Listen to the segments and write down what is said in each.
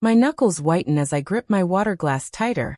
My knuckles whiten as I grip my water glass tighter,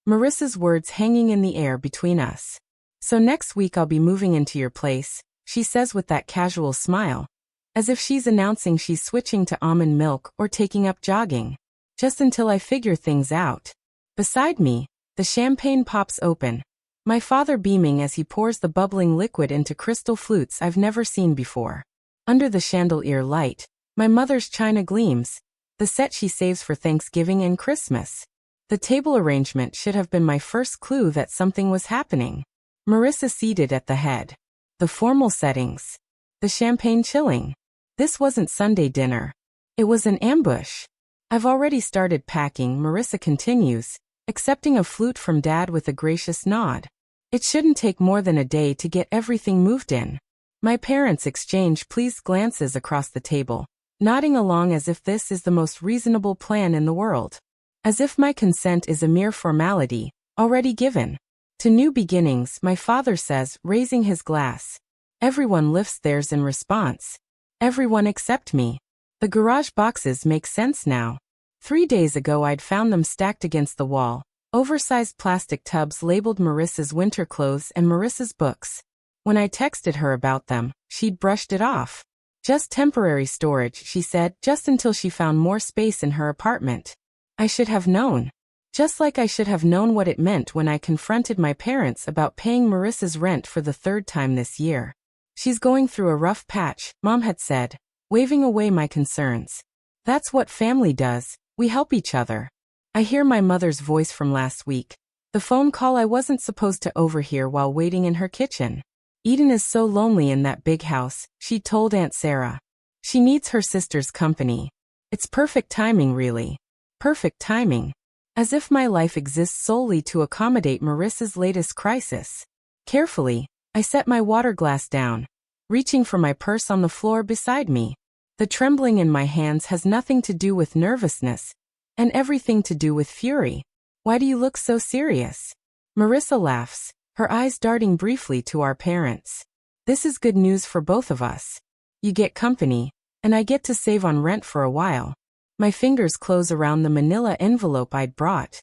Marissa's words hanging in the air between us. So next week I'll be moving into your place, she says with that casual smile, as if she's announcing she's switching to almond milk or taking up jogging. Just until I figure things out. Beside me, the champagne pops open, my father beaming as he pours the bubbling liquid into crystal flutes I've never seen before. Under the chandelier light, my mother's china gleams, the set she saves for Thanksgiving and Christmas. The table arrangement should have been my first clue that something was happening. Marissa seated at the head. The formal settings. The champagne chilling. This wasn't Sunday dinner. It was an ambush. I've already started packing, Marissa continues, accepting a flute from Dad with a gracious nod. It shouldn't take more than a day to get everything moved in. My parents exchange pleased glances across the table, nodding along as if this is the most reasonable plan in the world. As if my consent is a mere formality, already given. To new beginnings, my father says, raising his glass. Everyone lifts theirs in response. Everyone except me. The garage boxes make sense now. 3 days ago I'd found them stacked against the wall, oversized plastic tubs labeled Marissa's winter clothes and Marissa's books. When I texted her about them, she'd brushed it off. Just temporary storage, she said, just until she found more space in her apartment. I should have known. Just like I should have known what it meant when I confronted my parents about paying Marissa's rent for the 3rd time this year. She's going through a rough patch, Mom had said, waving away my concerns. That's what family does, we help each other. I hear my mother's voice from last week, the phone call I wasn't supposed to overhear while waiting in her kitchen. Eden is so lonely in that big house, she told Aunt Sarah. She needs her sister's company. It's perfect timing, really. Perfect timing. As if my life exists solely to accommodate Marissa's latest crisis. Carefully, I set my water glass down, reaching for my purse on the floor beside me. The trembling in my hands has nothing to do with nervousness, and everything to do with fury. Why do you look so serious? Marissa laughs, her eyes darting briefly to our parents. This is good news for both of us. You get company, and I get to save on rent for a while. My fingers close around the manila envelope I'd brought.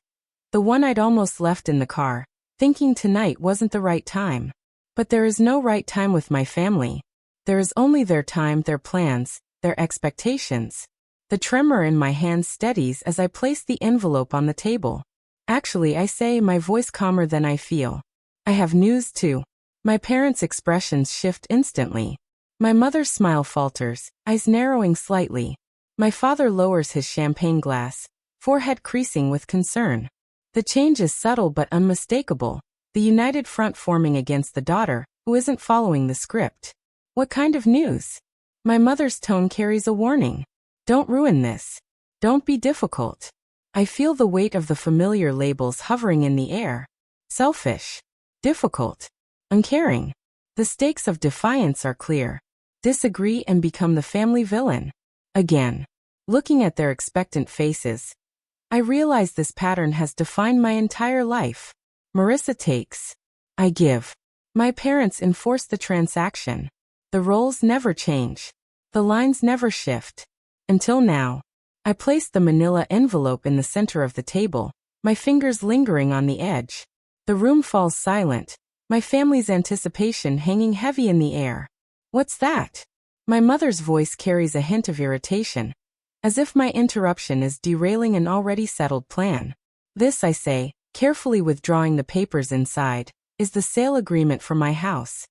The one I'd almost left in the car, thinking tonight wasn't the right time. But there is no right time with my family. There is only their time, their plans, their expectations. The tremor in my hand steadies as I place the envelope on the table. Actually, I say, my voice calmer than I feel. I have news too. My parents' expressions shift instantly. My mother's smile falters, eyes narrowing slightly. My father lowers his champagne glass, forehead creasing with concern. The change is subtle but unmistakable, the united front forming against the daughter, who isn't following the script. What kind of news? My mother's tone carries a warning. Don't ruin this. Don't be difficult. I feel the weight of the familiar labels hovering in the air. Selfish. Difficult. Uncaring. The stakes of defiance are clear. Disagree and become the family villain. Again. Looking at their expectant faces, I realize this pattern has defined my entire life. Marissa takes. I give. My parents enforce the transaction. The roles never change. The lines never shift. Until now. I placed the manila envelope in the center of the table, my fingers lingering on the edge. The room falls silent, my family's anticipation hanging heavy in the air. What's that? My mother's voice carries a hint of irritation, as if my interruption is derailing an already settled plan. This, I say, carefully withdrawing the papers inside, is the sale agreement for my house.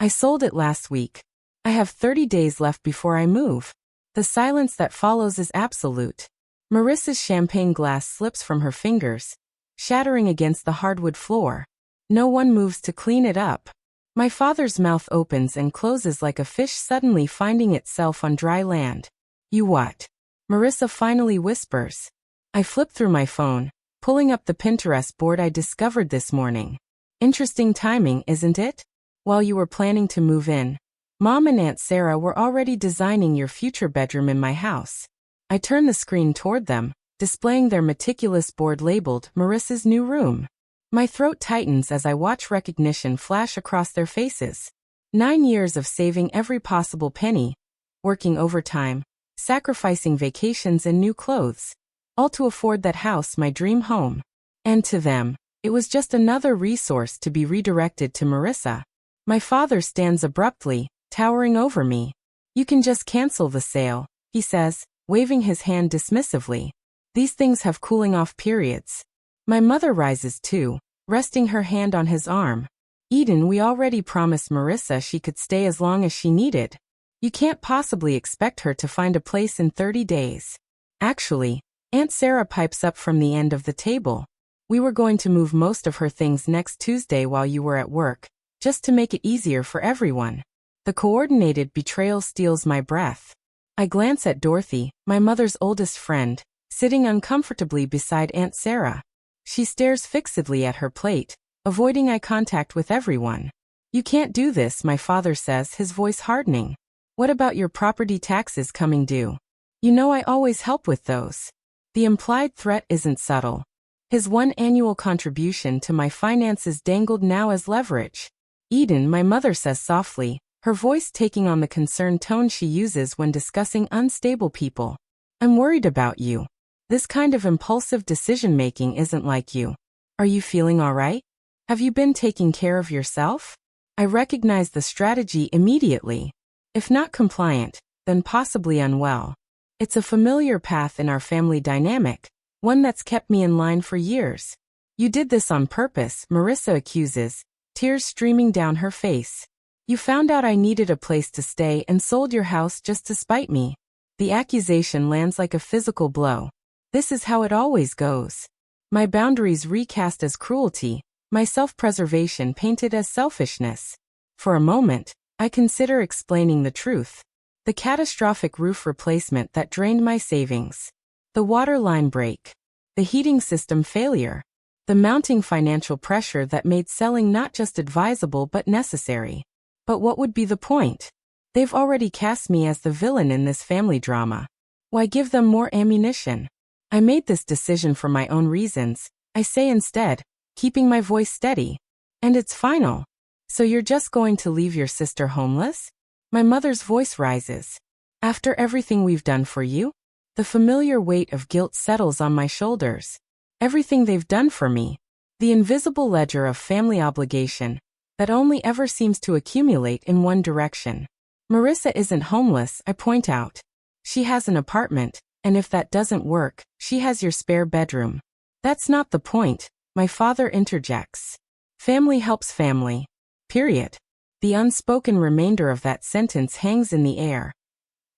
I sold it last week. I have 30 days left before I move. The silence that follows is absolute. Marissa's champagne glass slips from her fingers, shattering against the hardwood floor. No one moves to clean it up. My father's mouth opens and closes like a fish suddenly finding itself on dry land. You what? Marissa finally whispers. I flip through my phone, pulling up the Pinterest board I discovered this morning. Interesting timing, isn't it? While you were planning to move in, Mom and Aunt Sarah were already designing your future bedroom in my house. I turn the screen toward them, displaying their meticulous board labeled Marissa's new room. My throat tightens as I watch recognition flash across their faces. 9 years of saving every possible penny, working overtime, sacrificing vacations and new clothes. all to afford that house, my dream home. And to them, it was just another resource to be redirected to Marissa. My father stands abruptly, towering over me. You can just cancel the sale, he says, waving his hand dismissively. These things have cooling off periods. My mother rises too, resting her hand on his arm. Eden, we already promised Marissa she could stay as long as she needed. You can't possibly expect her to find a place in 30 days. Actually, Aunt Sarah pipes up from the end of the table. We were going to move most of her things next Tuesday while you were at work, just to make it easier for everyone. The coordinated betrayal steals my breath. I glance at Dorothy, my mother's oldest friend, sitting uncomfortably beside Aunt Sarah. She stares fixedly at her plate, avoiding eye contact with everyone. You can't do this, my father says, his voice hardening. What about your property taxes coming due? You know I always help with those. The implied threat isn't subtle. His one annual contribution to my finances dangled now as leverage. Eden, my mother says softly, her voice taking on the concerned tone she uses when discussing unstable people. I'm worried about you. This kind of impulsive decision-making isn't like you. Are you feeling all right? Have you been taking care of yourself? I recognize the strategy immediately. If not compliant, then possibly unwell. It's a familiar path in our family dynamic, one that's kept me in line for years. You did this on purpose, Marissa accuses, tears streaming down her face. You found out I needed a place to stay and sold your house just to spite me. The accusation lands like a physical blow. This is how it always goes. My boundaries recast as cruelty, my self-preservation painted as selfishness. For a moment, I consider explaining the truth. The catastrophic roof replacement that drained my savings. The water line break. The heating system failure. The mounting financial pressure that made selling not just advisable but necessary. But what would be the point? They've already cast me as the villain in this family drama. Why give them more ammunition? I made this decision for my own reasons, I say instead, keeping my voice steady. And it's final. So you're just going to leave your sister homeless? My mother's voice rises. After everything we've done for you? The familiar weight of guilt settles on my shoulders. Everything they've done for me. The invisible ledger of family obligation that only ever seems to accumulate in one direction. Marissa isn't homeless, I point out. She has an apartment, and if that doesn't work, she has your spare bedroom. That's not the point, my father interjects. Family helps family. Period. The unspoken remainder of that sentence hangs in the air.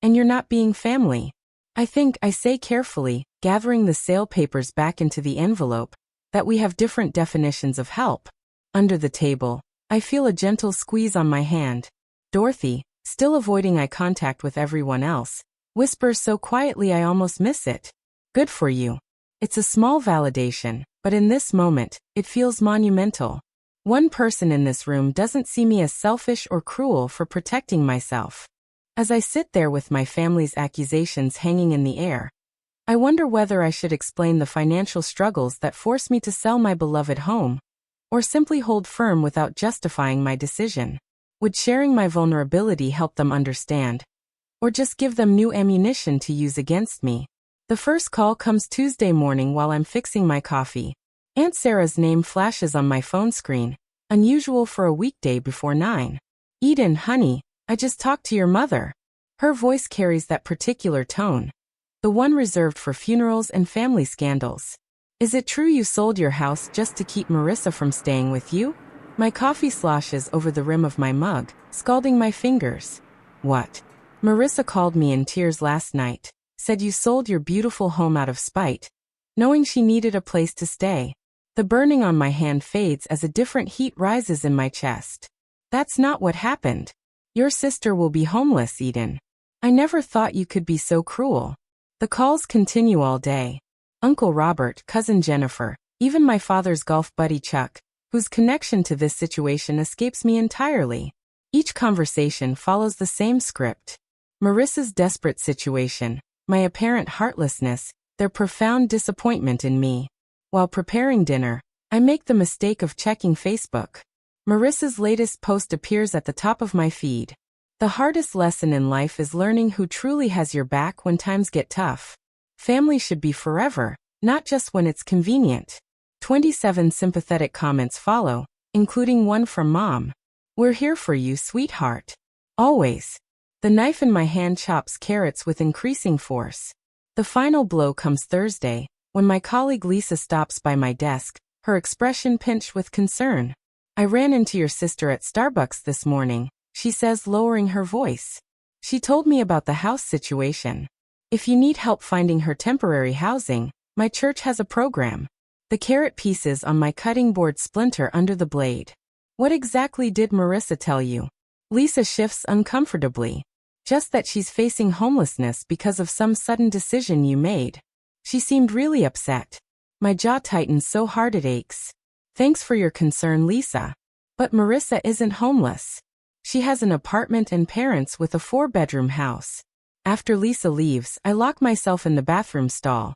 And you're not being family. I think, I say carefully, gathering the sale papers back into the envelope, that we have different definitions of help. Under the table, I feel a gentle squeeze on my hand. Dorothy, still avoiding eye contact with everyone else, whispers so quietly I almost miss it. Good for you. It's a small validation, but in this moment, it feels monumental. One person in this room doesn't see me as selfish or cruel for protecting myself. As I sit there with my family's accusations hanging in the air, I wonder whether I should explain the financial struggles that forced me to sell my beloved home, or simply hold firm without justifying my decision. Would sharing my vulnerability help them understand? Or just give them new ammunition to use against me? The first call comes Tuesday morning while I'm fixing my coffee. Aunt Sarah's name flashes on my phone screen, unusual for a weekday before 9. Eden, honey, I just talked to your mother. Her voice carries that particular tone, the one reserved for funerals and family scandals. Is it true you sold your house just to keep Marissa from staying with you? My coffee sloshes over the rim of my mug, scalding my fingers. What? Marissa called me in tears last night, said you sold your beautiful home out of spite, knowing she needed a place to stay. The burning on my hand fades as a different heat rises in my chest. That's not what happened. Your sister will be homeless, Eden. I never thought you could be so cruel. The calls continue all day. Uncle Robert, cousin Jennifer, even my father's golf buddy Chuck, whose connection to this situation escapes me entirely. Each conversation follows the same script. Marissa's desperate situation, my apparent heartlessness, their profound disappointment in me. While preparing dinner, I make the mistake of checking Facebook. Marissa's latest post appears at the top of my feed. The hardest lesson in life is learning who truly has your back when times get tough. Family should be forever, not just when it's convenient. 27 sympathetic comments follow, including one from Mom. We're here for you, sweetheart. Always. The knife in my hand chops carrots with increasing force. The final blow comes Thursday, when my colleague Lisa stops by my desk, her expression pinched with concern. I ran into your sister at Starbucks this morning, she says, lowering her voice. She told me about the house situation. If you need help finding her temporary housing, my church has a program. The carrot pieces on my cutting board splinter under the blade. What exactly did Marissa tell you? Lisa shifts uncomfortably. Just that she's facing homelessness because of some sudden decision you made. She seemed really upset. My jaw tightens so hard it aches. Thanks for your concern, Lisa. But Marissa isn't homeless. She has an apartment and parents with a 4-bedroom house. After Lisa leaves, I lock myself in the bathroom stall.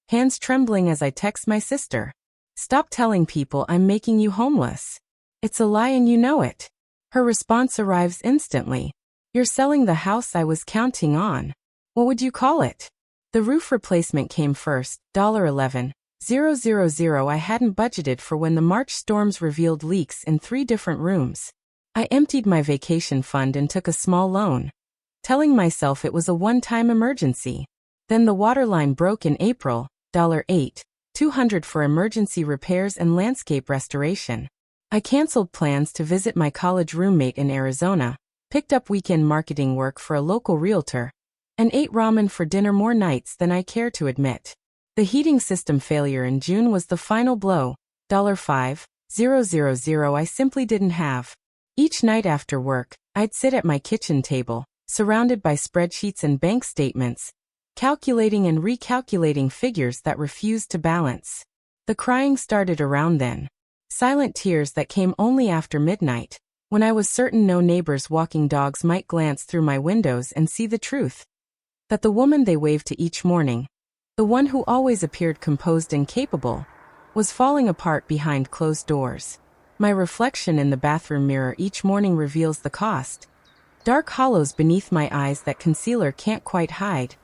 Hands trembling as I text my sister. Stop telling people I'm making you homeless. It's a lie and you know it. Her response arrives instantly. You're selling the house I was counting on. What would you call it? The roof replacement came first, $11,000. I hadn't budgeted for when the March storms revealed leaks in 3 different rooms. I emptied my vacation fund and took a small loan, telling myself it was a one-time emergency. Then the water line broke in April, $8,200 for emergency repairs and landscape restoration. I canceled plans to visit my college roommate in Arizona, picked up weekend marketing work for a local realtor, and ate ramen for dinner more nights than I care to admit. The heating system failure in June was the final blow, $5,000 I simply didn't have. Each night after work, I'd sit at my kitchen table, surrounded by spreadsheets and bank statements, calculating and recalculating figures that refused to balance. The crying started around then. Silent tears that came only after midnight, when I was certain no neighbors walking dogs might glance through my windows and see the truth. That the woman they waved to each morning, the one who always appeared composed and capable, was falling apart behind closed doors. My reflection in the bathroom mirror each morning reveals the cost. Dark hollows beneath my eyes that concealer can't quite hide.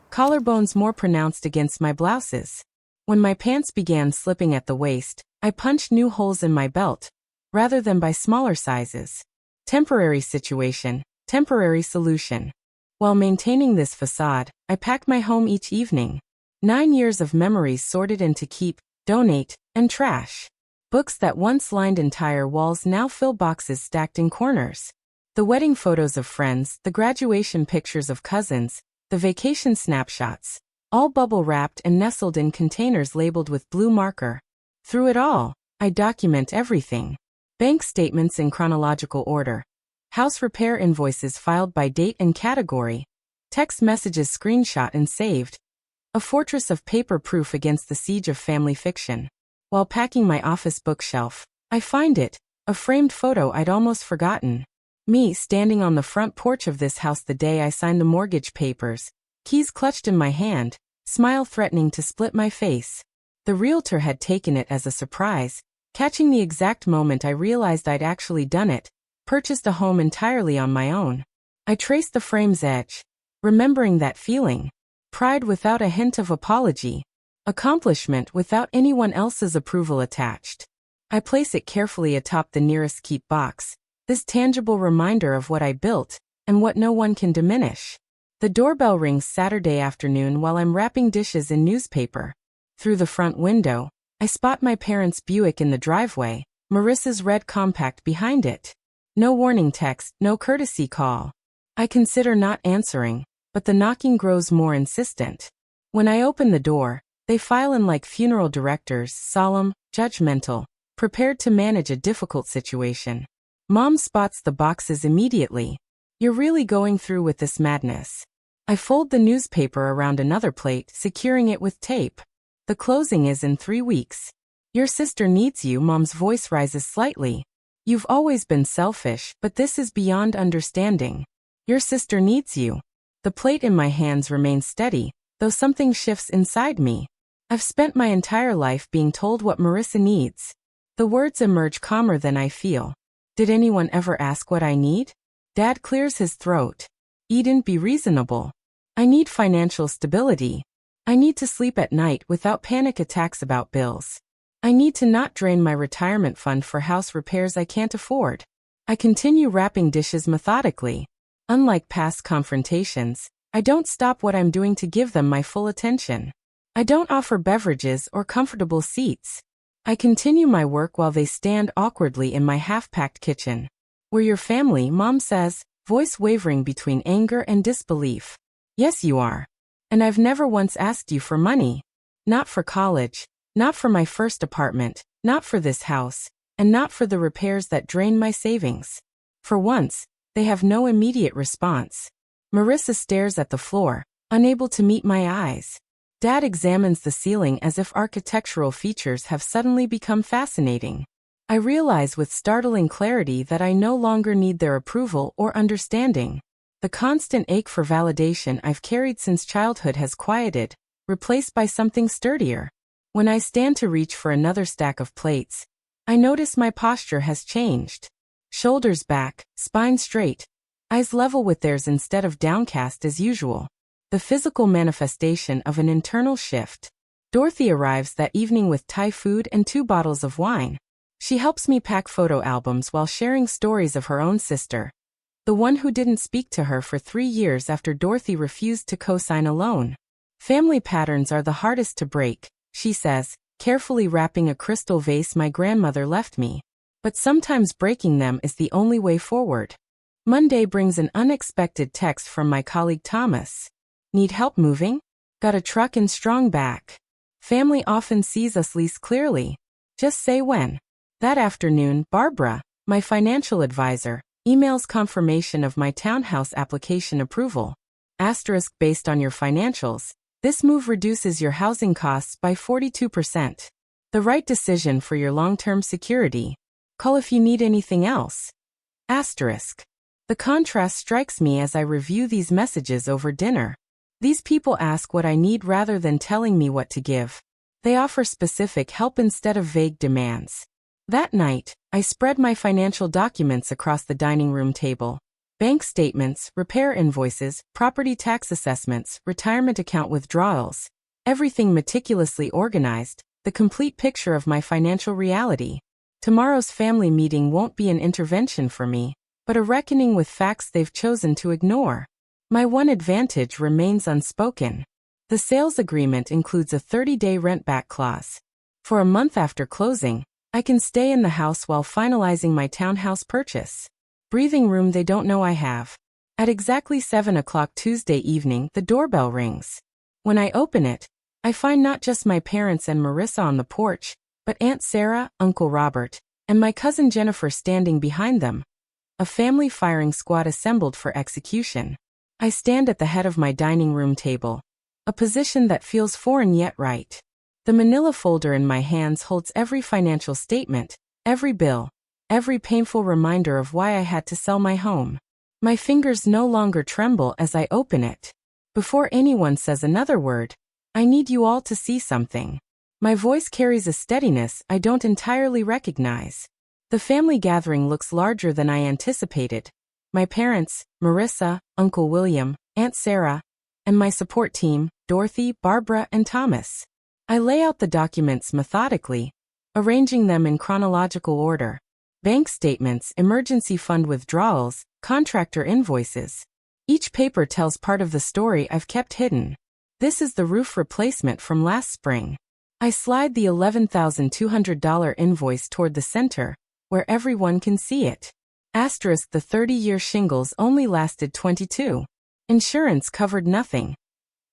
Collarbones more pronounced against my blouses. When my pants began slipping at the waist, I punched new holes in my belt, rather than by smaller sizes. Temporary situation, temporary solution. While maintaining this facade, I packed my home each evening. 9 years of memories sorted into keep, donate, and trash. Books that once lined entire walls now fill boxes stacked in corners. The wedding photos of friends, the graduation pictures of cousins, the vacation snapshots, all bubble-wrapped and nestled in containers labeled with blue marker. Through it all, I document everything. Bank statements in chronological order. House repair invoices filed by date and category. Text messages screenshot and saved. A fortress of paper proof against the siege of family fiction. While packing my office bookshelf, I find it, a framed photo I'd almost forgotten. Me standing on the front porch of this house the day I signed the mortgage papers, keys clutched in my hand, smile threatening to split my face. The realtor had taken it as a surprise, catching the exact moment I realized I'd actually done it, purchased a home entirely on my own. I traced the frame's edge, remembering that feeling. Pride without a hint of apology. Accomplishment without anyone else's approval attached. I place it carefully atop the nearest keep box, this tangible reminder of what I built, and what no one can diminish. The doorbell rings Saturday afternoon while I'm wrapping dishes in newspaper. Through the front window, I spot my parents' Buick in the driveway, Marissa's red compact behind it. No warning text, no courtesy call. I consider not answering, but the knocking grows more insistent. When I open the door, they file in like funeral directors, solemn, judgmental, prepared to manage a difficult situation. Mom spots the boxes immediately. You're really going through with this madness. I fold the newspaper around another plate, securing it with tape. The closing is in 3 weeks. Your sister needs you. Mom's voice rises slightly. You've always been selfish, but this is beyond understanding. Your sister needs you. The plate in my hands remains steady, though something shifts inside me. I've spent my entire life being told what Marissa needs. The words emerge calmer than I feel. Did anyone ever ask what I need? Dad clears his throat. Eden, be reasonable. I need financial stability. I need to sleep at night without panic attacks about bills. I need to not drain my retirement fund for house repairs I can't afford. I continue wrapping dishes methodically. Unlike past confrontations, I don't stop what I'm doing to give them my full attention. I don't offer beverages or comfortable seats. I continue my work while they stand awkwardly in my half-packed kitchen. We're your family, Mom says, voice wavering between anger and disbelief. Yes, you are. And I've never once asked you for money. Not for college, not for my first apartment, not for this house, and not for the repairs that drain my savings. For once, they have no immediate response. Marissa stares at the floor, unable to meet my eyes. Dad examines the ceiling as if architectural features have suddenly become fascinating. I realize with startling clarity that I no longer need their approval or understanding. The constant ache for validation I've carried since childhood has quieted, replaced by something sturdier. When I stand to reach for another stack of plates, I notice my posture has changed. Shoulders back, spine straight, eyes level with theirs instead of downcast as usual. The physical manifestation of an internal shift. Dorothy arrives that evening with Thai food and 2 bottles of wine. She helps me pack photo albums while sharing stories of her own sister, the one who didn't speak to her for 3 years after Dorothy refused to co-sign a loan. Family patterns are the hardest to break, she says, carefully wrapping a crystal vase my grandmother left me. But sometimes breaking them is the only way forward. Monday brings an unexpected text from my colleague Thomas. Need help moving? Got a truck and strong back. Family often sees us least clearly. Just say when. That afternoon, Barbara, my financial advisor, emails confirmation of my townhouse application approval. Asterisk based on your financials, this move reduces your housing costs by 42%. The right decision for your long-term security. Call if you need anything else. Asterisk. The contrast strikes me as I review these messages over dinner. These people ask what I need rather than telling me what to give. They offer specific help instead of vague demands. That night, I spread my financial documents across the dining room table. Bank statements, repair invoices, property tax assessments, retirement account withdrawals. Everything meticulously organized, the complete picture of my financial reality. Tomorrow's family meeting won't be an intervention for me, but a reckoning with facts they've chosen to ignore. My one advantage remains unspoken. The sales agreement includes a 30-day rent-back clause. For a month after closing, I can stay in the house while finalizing my townhouse purchase. Breathing room they don't know I have. At exactly 7 o'clock Tuesday evening, the doorbell rings. When I open it, I find not just my parents and Marissa on the porch, but Aunt Sarah, Uncle Robert, and my cousin Jennifer standing behind them. A family firing squad assembled for execution. I stand at the head of my dining room table, a position that feels foreign yet right. The manila folder in my hands holds every financial statement, every bill, every painful reminder of why I had to sell my home. My fingers no longer tremble as I open it. Before anyone says another word, I need you all to see something. My voice carries a steadiness I don't entirely recognize. The family gathering looks larger than I anticipated. My parents, Marissa, Uncle William, Aunt Sarah, and my support team, Dorothy, Barbara, and Thomas. I lay out the documents methodically, arranging them in chronological order. Bank statements, emergency fund withdrawals, contractor invoices. Each paper tells part of the story I've kept hidden. This is the roof replacement from last spring. I slide the $11,200 invoice toward the center, where everyone can see it. Asterisk the 30-year shingles only lasted 22. Insurance covered nothing.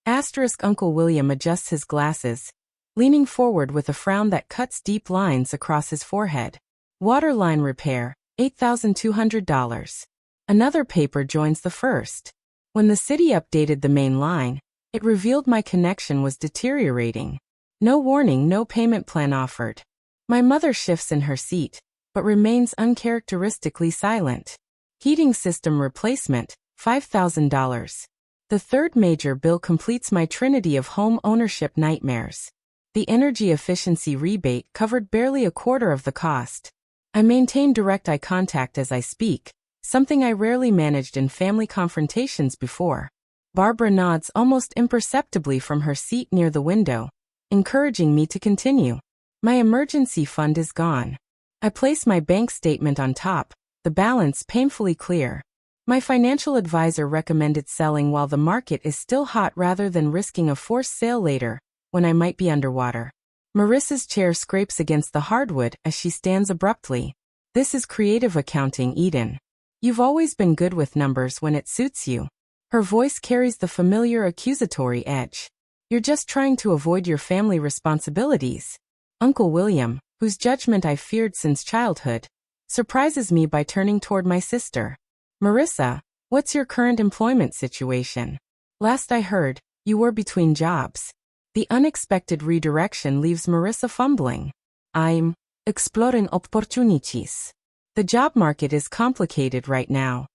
Asterisk Uncle William adjusts his glasses, leaning forward with a frown that cuts deep lines across his forehead. Water line repair, $8,200. Another paper joins the first. When the city updated the main line, it revealed my connection was deteriorating. No warning, no payment plan offered. My mother shifts in her seat, but remains uncharacteristically silent. Heating system replacement, $5,000. The third major bill completes my trinity of home ownership nightmares. The energy efficiency rebate covered barely a quarter of the cost. I maintain direct eye contact as I speak, something I rarely managed in family confrontations before. Barbara nods almost imperceptibly from her seat near the window, encouraging me to continue. My emergency fund is gone. I place my bank statement on top, the balance painfully clear. My financial advisor recommended selling while the market is still hot rather than risking a forced sale later, when I might be underwater. Marissa's chair scrapes against the hardwood as she stands abruptly. This is creative accounting, Eden. You've always been good with numbers when it suits you. Her voice carries the familiar accusatory edge. You're just trying to avoid your family responsibilities. Uncle William, whose judgment I've feared since childhood, surprises me by turning toward my sister. Marissa, what's your current employment situation? Last I heard, you were between jobs. The unexpected redirection leaves Marissa fumbling. I'm exploring opportunities. The job market is complicated right now.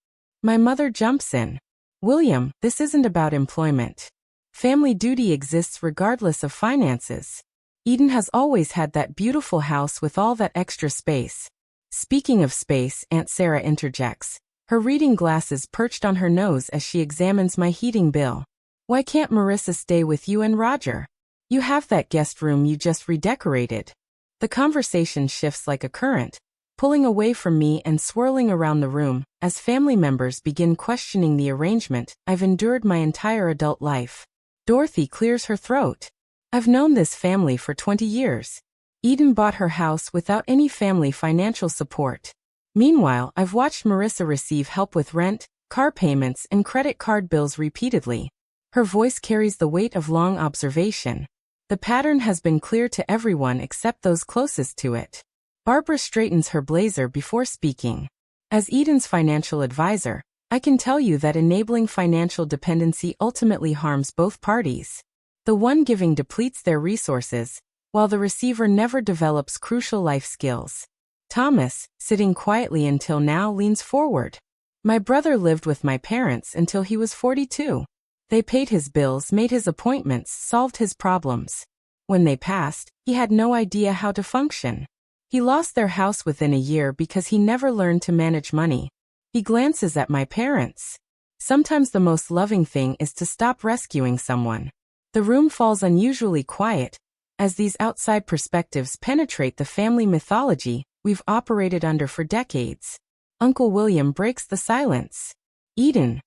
My mother jumps in. William, this isn't about employment. Family duty exists regardless of finances. Eden has always had that beautiful house with all that extra space. Speaking of space, Aunt Sarah interjects, her reading glasses perched on her nose as she examines my heating bill. Why can't Marissa stay with you and Roger? You have that guest room you just redecorated. The conversation shifts like a current, pulling away from me and swirling around the room as family members begin questioning the arrangement I've endured my entire adult life. Dorothy clears her throat. I've known this family for 20 years. Eden bought her house without any family financial support. Meanwhile, I've watched Marissa receive help with rent, car payments, and credit card bills repeatedly. Her voice carries the weight of long observation. The pattern has been clear to everyone except those closest to it. Barbara straightens her blazer before speaking. As Eden's financial advisor, I can tell you that enabling financial dependency ultimately harms both parties. The one giving depletes their resources, while the receiver never develops crucial life skills. Thomas, sitting quietly until now, leans forward. My brother lived with my parents until he was 42. They paid his bills, made his appointments, solved his problems. When they passed, he had no idea how to function. He lost their house within a year because he never learned to manage money. He glances at my parents. Sometimes the most loving thing is to stop rescuing someone. The room falls unusually quiet, as these outside perspectives penetrate the family mythology we've operated under for decades. Uncle William breaks the silence. Eden,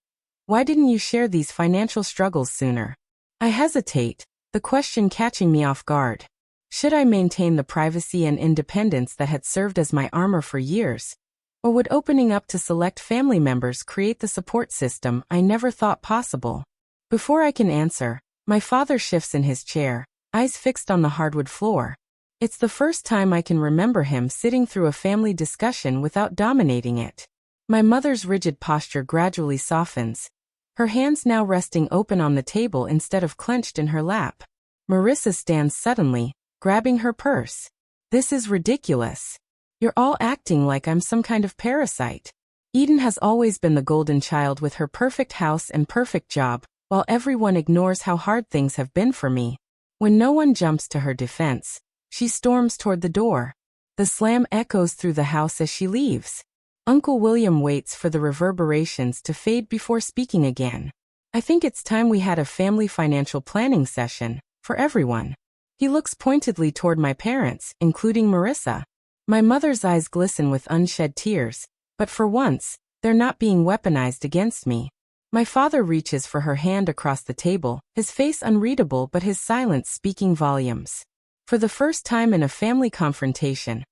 why didn't you share these financial struggles sooner? I hesitate, the question catching me off guard. Should I maintain the privacy and independence that had served as my armor for years? Or would opening up to select family members create the support system I never thought possible? Before I can answer, my father shifts in his chair, eyes fixed on the hardwood floor. It's the first time I can remember him sitting through a family discussion without dominating it. My mother's rigid posture gradually softens, her hands now resting open on the table instead of clenched in her lap. Marissa stands suddenly, grabbing her purse. This is ridiculous. You're all acting like I'm some kind of parasite. Eden has always been the golden child with her perfect house and perfect job, while everyone ignores how hard things have been for me. When no one jumps to her defense, she storms toward the door. The slam echoes through the house as she leaves. Uncle William waits for the reverberations to fade before speaking again. I think it's time we had a family financial planning session, for everyone. He looks pointedly toward my parents, including Marissa. My mother's eyes glisten with unshed tears, but for once, they're not being weaponized against me. My father reaches for her hand across the table, his face unreadable but his silence speaking volumes. For the first time in a family confrontation,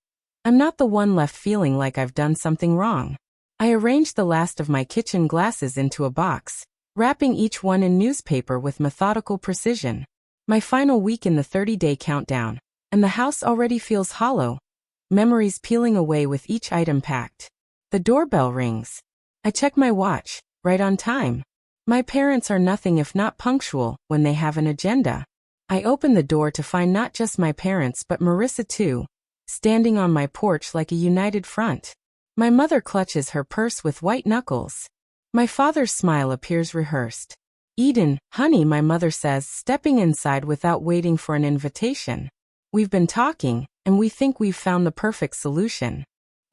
I'm not the one left feeling like I've done something wrong. I arranged the last of my kitchen glasses into a box, wrapping each one in newspaper with methodical precision. My final week in the 30-day countdown, and the house already feels hollow, memories peeling away with each item packed. The doorbell rings. I check my watch, right on time. My parents are nothing if not punctual when they have an agenda. I open the door to find not just my parents but Marissa too, standing on my porch like a united front. My mother clutches her purse with white knuckles. My father's smile appears rehearsed. Eden, honey, my mother says, stepping inside without waiting for an invitation. We've been talking, and we think we've found the perfect solution.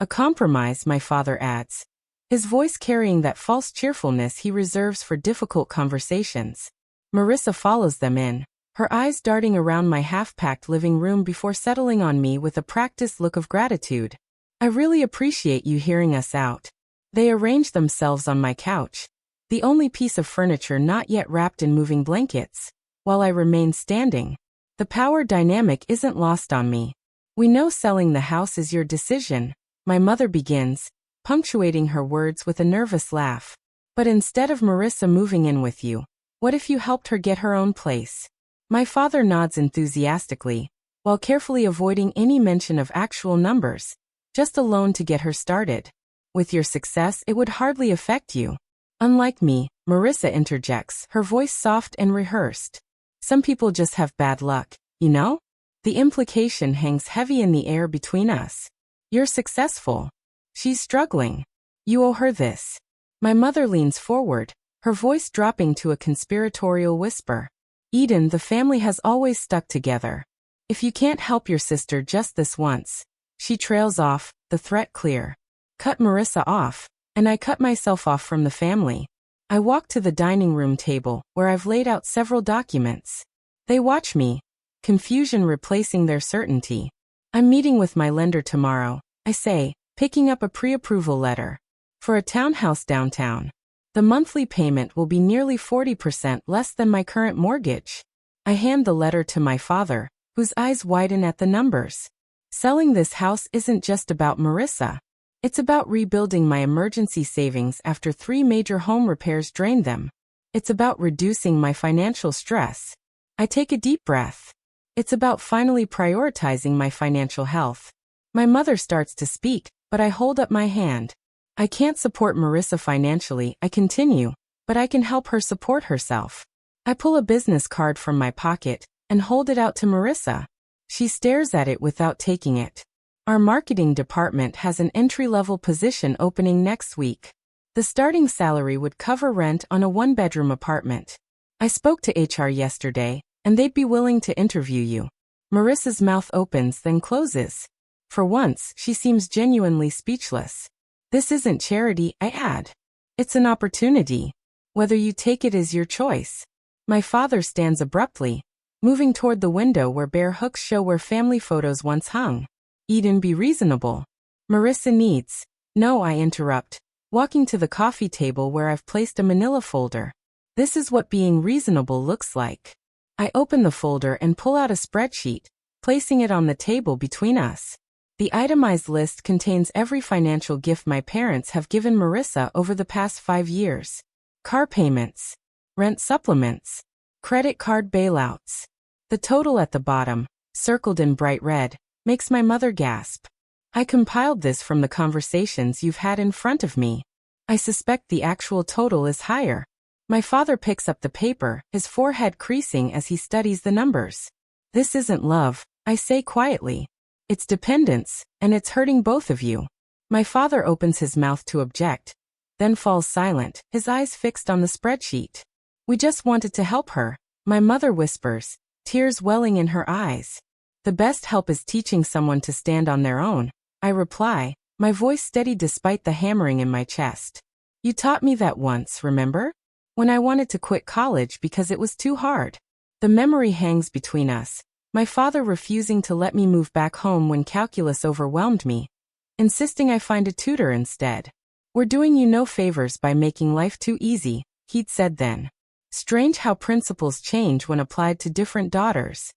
A compromise, my father adds. his voice carrying that false cheerfulness he reserves for difficult conversations. Marissa follows them in, her eyes darting around my half-packed living room before settling on me with a practiced look of gratitude. I really appreciate you hearing us out. They arrange themselves on my couch, the only piece of furniture not yet wrapped in moving blankets, while I remain standing. The power dynamic isn't lost on me. We know selling the house is your decision, my mother begins, punctuating her words with a nervous laugh. But instead of Marissa moving in with you, what if you helped her get her own place? My father nods enthusiastically, while carefully avoiding any mention of actual numbers, just a loan to get her started. With your success, it would hardly affect you. Unlike me, Marissa interjects, her voice soft and rehearsed. Some people just have bad luck, you know? The implication hangs heavy in the air between us. You're successful. She's struggling. You owe her this. My mother leans forward, her voice dropping to a conspiratorial whisper. Eden, the family has always stuck together. If you can't help your sister just this once. She trails off, the threat clear. Cut Marissa off, and I cut myself off from the family. I walk to the dining room table, where I've laid out several documents. They watch me, confusion replacing their certainty. I'm meeting with my lender tomorrow, I say, picking up a pre-approval letter. For a townhouse downtown. The monthly payment will be nearly 40% less than my current mortgage. I hand the letter to my father, whose eyes widen at the numbers. Selling this house isn't just about Marissa. It's about rebuilding my emergency savings after 3 major home repairs drained them. It's about reducing my financial stress. I take a deep breath. It's about finally prioritizing my financial health. My mother starts to speak, but I hold up my hand. I can't support Marissa financially, I continue, but I can help her support herself. I pull a business card from my pocket and hold it out to Marissa. She stares at it without taking it. Our marketing department has an entry-level position opening next week. The starting salary would cover rent on a 1-bedroom apartment. I spoke to HR yesterday, and they'd be willing to interview you. Marissa's mouth opens then closes. For once, she seems genuinely speechless. This isn't charity, I add. It's an opportunity. Whether you take it is your choice. My father stands abruptly, moving toward the window where bare hooks show where family photos once hung. Eden, be reasonable. Marissa needs. No, I interrupt, walking to the coffee table where I've placed a manila folder. This is what being reasonable looks like. I open the folder and pull out a spreadsheet, placing it on the table between us. The itemized list contains every financial gift my parents have given Marissa over the past 5 years. Car payments, rent supplements, credit card bailouts. The total at the bottom, circled in bright red, makes my mother gasp. I compiled this from the conversations you've had in front of me. I suspect the actual total is higher. My father picks up the paper, his forehead creasing as he studies the numbers. This isn't love, I say quietly. It's dependence, and it's hurting both of you. My father opens his mouth to object, then falls silent, his eyes fixed on the spreadsheet. We just wanted to help her, my mother whispers, tears welling in her eyes. The best help is teaching someone to stand on their own, I reply, my voice steady despite the hammering in my chest. You taught me that once, remember? When I wanted to quit college because it was too hard. The memory hangs between us. My father refusing to let me move back home when calculus overwhelmed me, insisting I find a tutor instead. We're doing you no favors by making life too easy, he'd said then. Strange how principles change when applied to different daughters.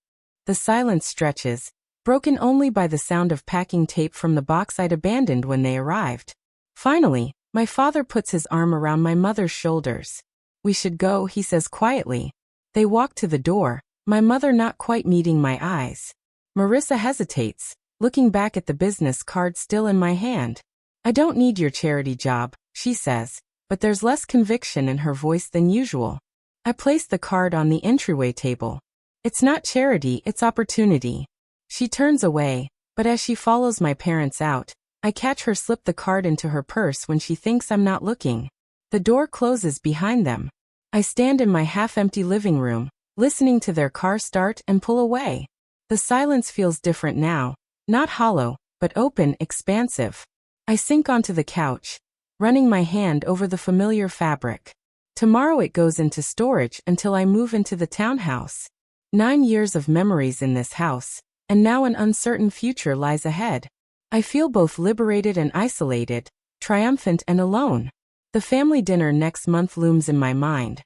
The silence stretches, broken only by the sound of packing tape from the box I'd abandoned when they arrived. Finally, my father puts his arm around my mother's shoulders. We should go, he says quietly. They walk to the door, my mother not quite meeting my eyes. Marissa hesitates, looking back at the business card still in my hand. I don't need your charity job, she says, but there's less conviction in her voice than usual. I place the card on the entryway table. It's not charity, it's opportunity. She turns away, but as she follows my parents out, I catch her slip the card into her purse when she thinks I'm not looking. The door closes behind them. I stand in my half-empty living room, listening to their car start and pull away. The silence feels different now, not hollow, but open, expansive. I sink onto the couch, running my hand over the familiar fabric. Tomorrow it goes into storage until I move into the townhouse. 9 years of memories in this house, and now an uncertain future lies ahead. I feel both liberated and isolated, triumphant and alone. The family dinner next month looms in my mind.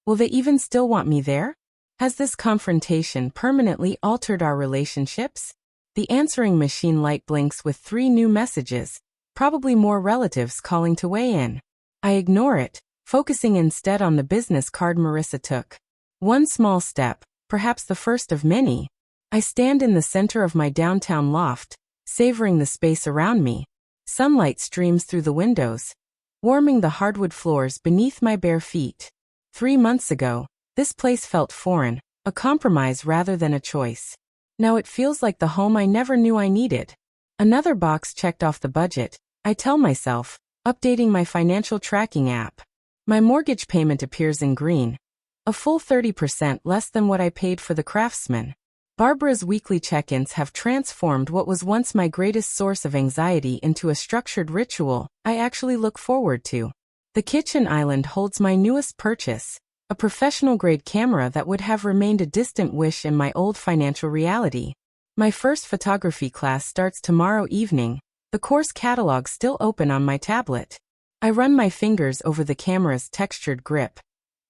Will they even still want me there? Has this confrontation permanently altered our relationships? The answering machine light blinks with 3 new messages, probably more relatives calling to weigh in. I ignore it, focusing instead on the business card Marissa took. One small step, perhaps the first of many. I stand in the center of my downtown loft, savoring the space around me. Sunlight streams through the windows, warming the hardwood floors beneath my bare feet. 3 months ago, this place felt foreign, a compromise rather than a choice. Now it feels like the home I never knew I needed. Another box checked off the budget, I tell myself, updating my financial tracking app. My mortgage payment appears in green, a full 30% less than what I paid for the Craftsman. Barbara's weekly check-ins have transformed what was once my greatest source of anxiety into a structured ritual I actually look forward to. The kitchen island holds my newest purchase, a professional-grade camera that would have remained a distant wish in my old financial reality. My first photography class starts tomorrow evening, the course catalog still open on my tablet. I run my fingers over the camera's textured grip.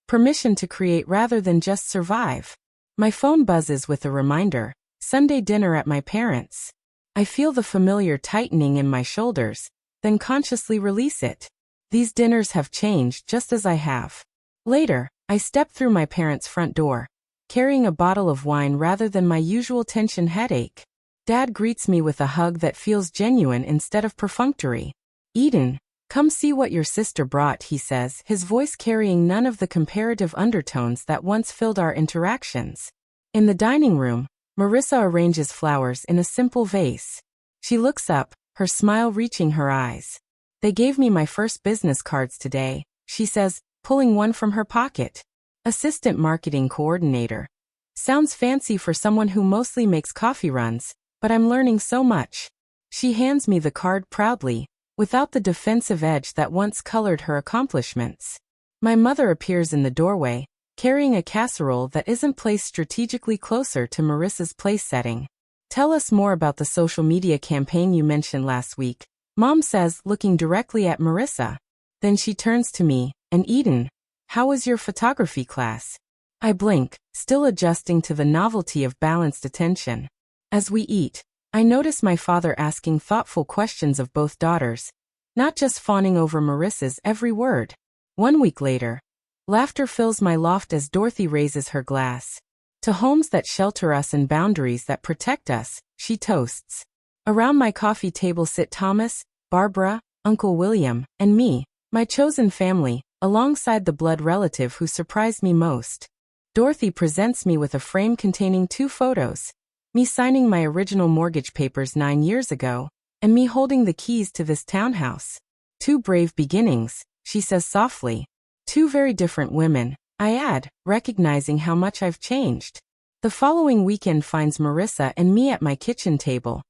Permission to create rather than just survive. My phone buzzes with a reminder, Sunday dinner at my parents'. I feel the familiar tightening in my shoulders, then consciously release it. These dinners have changed just as I have. Later, I step through my parents' front door, carrying a bottle of wine rather than my usual tension headache. Dad greets me with a hug that feels genuine instead of perfunctory. Eden, come see what your sister brought, he says, his voice carrying none of the comparative undertones that once filled our interactions. In the dining room, Marissa arranges flowers in a simple vase. She looks up, her smile reaching her eyes. They gave me my first business cards today, she says, pulling one from her pocket. Assistant marketing coordinator. Sounds fancy for someone who mostly makes coffee runs, but I'm learning so much. She hands me the card proudly, without the defensive edge that once colored her accomplishments. My mother appears in the doorway, carrying a casserole that isn't placed strategically closer to Marissa's place setting. Tell us more about the social media campaign you mentioned last week, Mom says, looking directly at Marissa. Then she turns to me, and Eden, how was your photography class? I blink, still adjusting to the novelty of balanced attention. As we eat, I notice my father asking thoughtful questions of both daughters, not just fawning over Marissa's every word. 1 week later, laughter fills my loft as Dorothy raises her glass. To homes that shelter us and boundaries that protect us, she toasts. Around my coffee table sit Thomas, Barbara, Uncle William, and me, my chosen family, alongside the blood relative who surprised me most. Dorothy presents me with a frame containing 2 photos. Me signing my original mortgage papers 9 years ago, and me holding the keys to this townhouse. 2 brave beginnings, she says softly. 2 very different women, I add, recognizing how much I've changed. The following weekend finds Marissa and me at my kitchen table,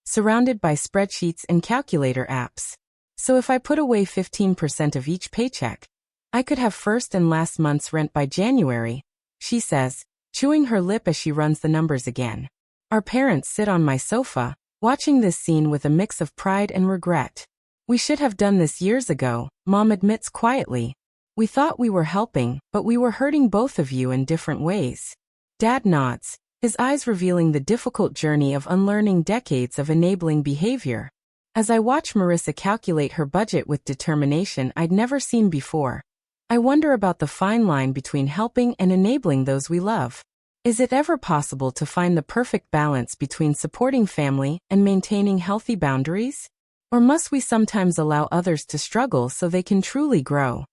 surrounded by spreadsheets and calculator apps. So if I put away 15% of each paycheck, I could have first and last month's rent by January, she says, chewing her lip as she runs the numbers again. Our parents sit on my sofa, watching this scene with a mix of pride and regret. We should have done this years ago, Mom admits quietly. We thought we were helping, but we were hurting both of you in different ways. Dad nods, his eyes revealing the difficult journey of unlearning decades of enabling behavior. As I watch Marissa calculate her budget with determination I'd never seen before, I wonder about the fine line between helping and enabling those we love. Is it ever possible to find the perfect balance between supporting family and maintaining healthy boundaries? Or must we sometimes allow others to struggle so they can truly grow?